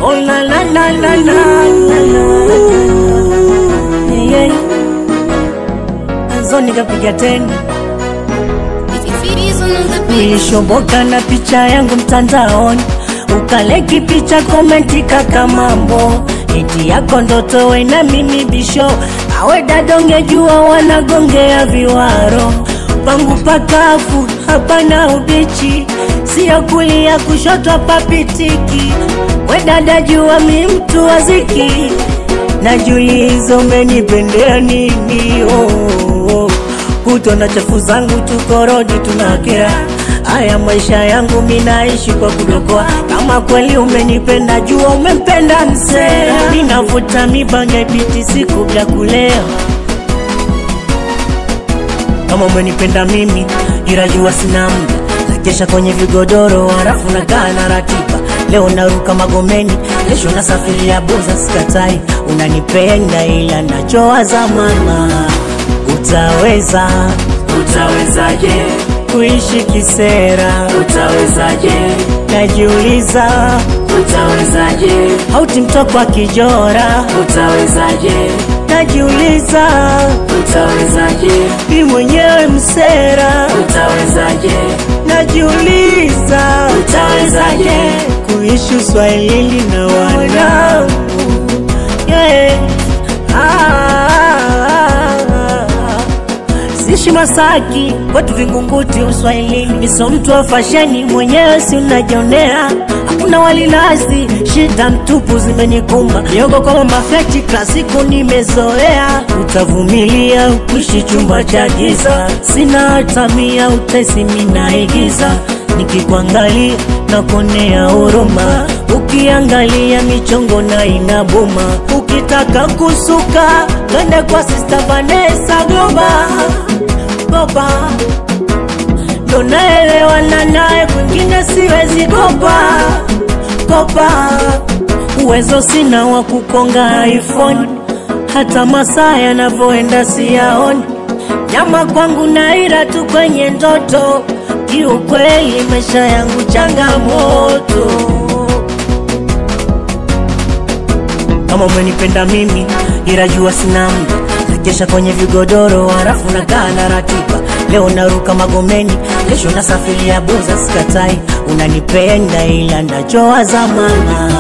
Oh la la la la la la. Yeah. Anzoni kapiga tena. Nilishoboka na picha yangu mtandaoni, ukaleki picha komenti kaka mambo. Eti yako ndoto we na mimi bisho, awe dadonge jua wanagongea viwaro. Pangu pakafu hapana ubichi, siyo kulia kushoto papitiki. We dada jua mi mtu waziki, najulizo umenipendea nini. Kutona chafu zangu tukorodi tunakera. Haya maisha yangu minaishi kwa kudokoa. Kama kweli umenipenda jua umempenda msea. Ninavuta mibange piti siku bila kulea. Kama umenipenda mimi ila jua sina muda, nakesha kwenye vigodoro halafu nakaa na ratiba. Leo naruka Magomeni, kesho nasafiri ya Buza sikatai. Unanipenda ila nachowaza mama, utawezaje kuishi kisera? Utawezaje najiuliza, utawezaje hauti mtoko wa kijora? Utawezaje najiuliza, utawezaje mimi mwenyewe msera? Utawezaje najiuliza, utawezaje kuishi Uswahilini na wanangu? Yeah. Sishi Masaki, watu Vingunguti Uswahilini. Miso mtu wa fasheni, mwenyewe si unajionea. Hakuna walinazi, shida mtupu zimenikumba. Miogo kwa mafeti, klasiku nimezoea. Utavumilia kuishi chumba cha giza, sina hata mia utesi minaigiza. Nikikuangalia na konea huruma, ukiangalia michongo na inabuma. Ukitaka kusuka, kanda kwa Sister Vanessa Goba. Ndo naelewana naye, kwingine siwezi kopa. Uwezo sina wa kukonga iPhone, hata masaa yanavyoenda siyaoni. Nyama kwangu naira tu kwenye ndoto, kiukweli maisha yangu changamoto. Kama umenipenda mimi ila jua sina muda, nakesha kwenye vigodoro halafu nakaa na ratiba. Leo naruka Magomeni, kesho nasafiri ya Buza sikatai. Unanipenda ila nachowaza mama,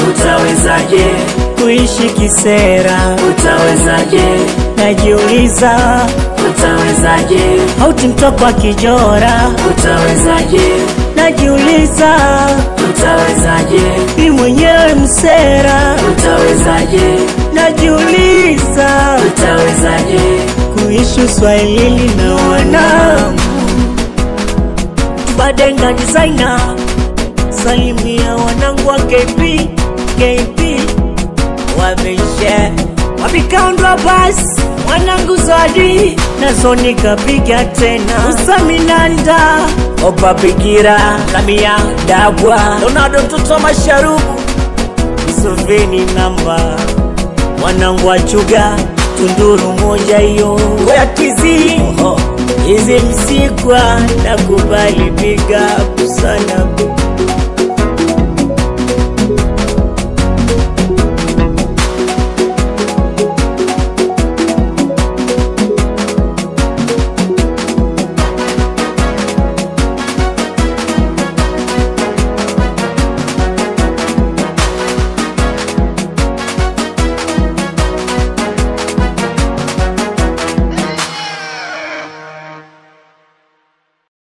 utawezaje kuishi kisera? Utawezaje najiuliza, utawezaje hauti mtoko wa kijora? Utawezaje najiuliza, utawezaje mimi mwenyewe msera? Utawezaje najiuliza, utawezaje kuishi Uswahilini na wanangu? Badenga designer, salimia wanangu wa KP wameisha wapikaundwa basi. Wanangu Zodi na Zoni kapiga tena. Usaminanda Opa Bikira Kamia Dabwa Leonardo mtoto masharubu Musoveni namba. Wanangu wa Chuga Tunduru moja yo Kwa tizi Izi msikwa nakubali biga kusana.